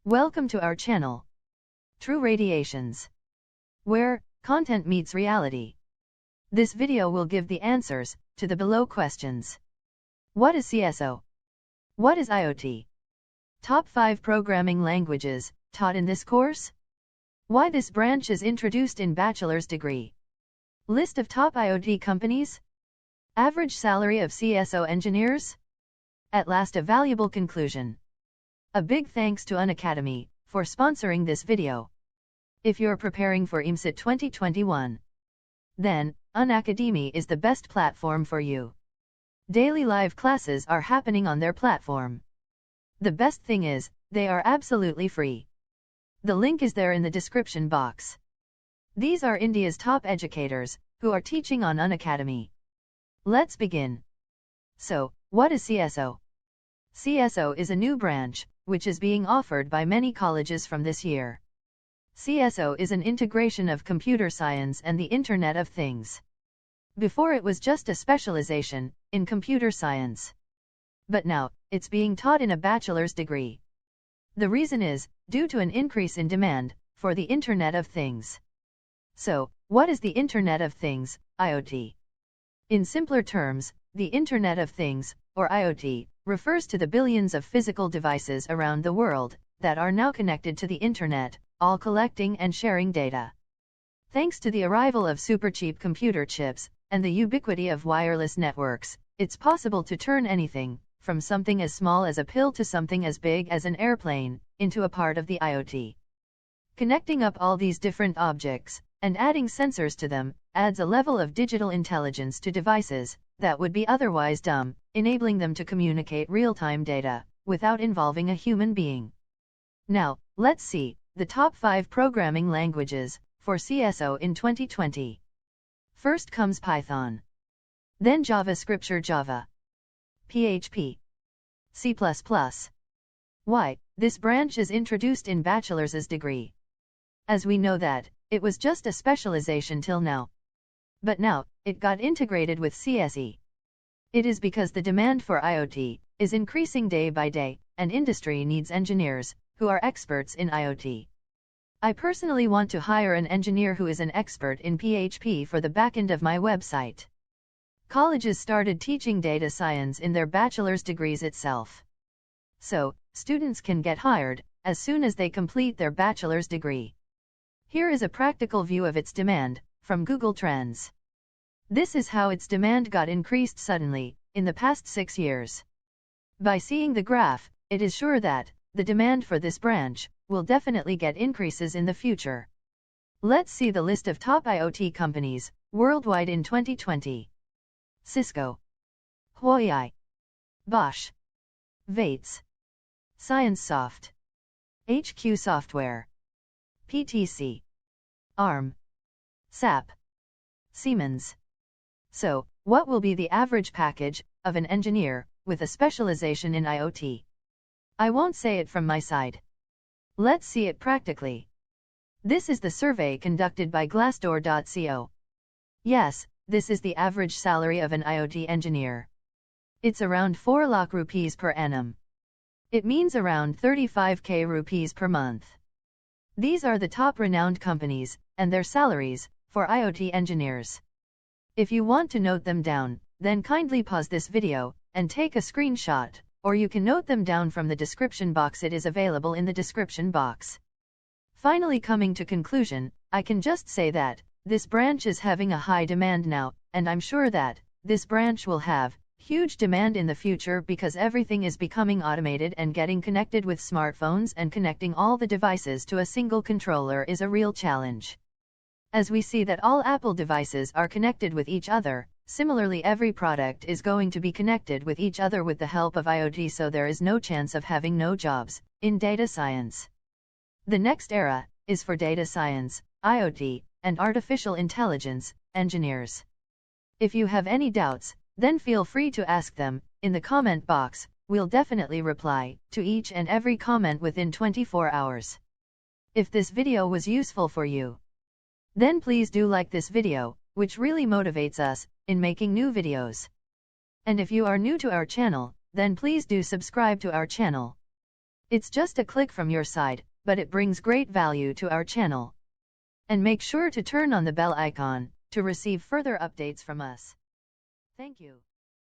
Welcome to our channel, True Radiations, where content meets reality. This video will give the answers to the below questions. What is CSO? What is IoT? Top 5 programming languages taught in this course? Why this branch is introduced in bachelor's degree? List of top IoT companies? Average salary of CSO engineers? At last, a valuable conclusion. A big thanks to Unacademy for sponsoring this video. If you're preparing for IMSIT 2021, then Unacademy is the best platform for you. Daily live classes are happening on their platform. The best thing is, they are absolutely free. The link is there in the description box. These are India's top educators who are teaching on Unacademy. Let's begin. So, what is CSO? CSO is a new branch which is being offered by many colleges from this year. CSO is an integration of computer science and the Internet of Things. Before it was just a specialization in computer science. But now, it's being taught in a bachelor's degree. The reason is due to an increase in demand for the Internet of Things. So, what is the Internet of Things, IoT? In simpler terms, the Internet of Things, or IoT, refers to the billions of physical devices around the world that are now connected to the Internet, all collecting and sharing data. Thanks to the arrival of super cheap computer chips and the ubiquity of wireless networks, it's possible to turn anything, from something as small as a pill to something as big as an airplane, into a part of the IoT. Connecting up all these different objects and adding sensors to them adds a level of digital intelligence to devices that would be otherwise dumb, enabling them to communicate real-time data without involving a human being. Now, let's see the top 5 programming languages for CSO in 2020. First comes Python. Then JavaScript, Java, PHP, C++. Why this branch is introduced in bachelor's degree? As we know that it was just a specialization till now. But now, it got integrated with CSE. It is because the demand for IoT is increasing day by day, and industry needs engineers who are experts in IoT. I personally want to hire an engineer who is an expert in PHP for the backend of my website. Colleges started teaching data science in their bachelor's degrees itself. So, students can get hired as soon as they complete their bachelor's degree. Here is a practical view of its demand from Google Trends. This is how its demand got increased suddenly in the past 6 years. By seeing the graph, it is sure that the demand for this branch will definitely get increases in the future. Let's see the list of top IoT companies worldwide in 2020. Cisco, Huawei, Bosch, Vates, ScienceSoft, HQ Software, PTC, ARM, SAP, Siemens. So, what will be the average package of an engineer with a specialization in IoT? I won't say it from my side. Let's see it practically. This is the survey conducted by Glassdoor.co. Yes, this is the average salary of an IoT engineer. It's around 4 lakh rupees per annum. It means around 35k rupees per month. These are the top renowned companies and their salaries for IoT engineers. If you want to note them down, then kindly pause this video and take a screenshot, or you can note them down from the description box. It is available in the description box. Finally, coming to conclusion, I can just say that this branch is having a high demand now, and I'm sure that this branch will have huge demand in the future because everything is becoming automated, and getting connected with smartphones and connecting all the devices to a single controller is a real challenge. As we see that all Apple devices are connected with each other, similarly every product is going to be connected with each other with the help of IoT, so there is no chance of having no jobs in data science. The next era is for data science, IoT, and artificial intelligence engineers. If you have any doubts, then feel free to ask them in the comment box. We'll definitely reply to each and every comment within 24 hours. If this video was useful for you, then please do like this video, which really motivates us in making new videos. And if you are new to our channel, then please do subscribe to our channel. It's just a click from your side, but it brings great value to our channel. And make sure to turn on the bell icon to receive further updates from us. Thank you.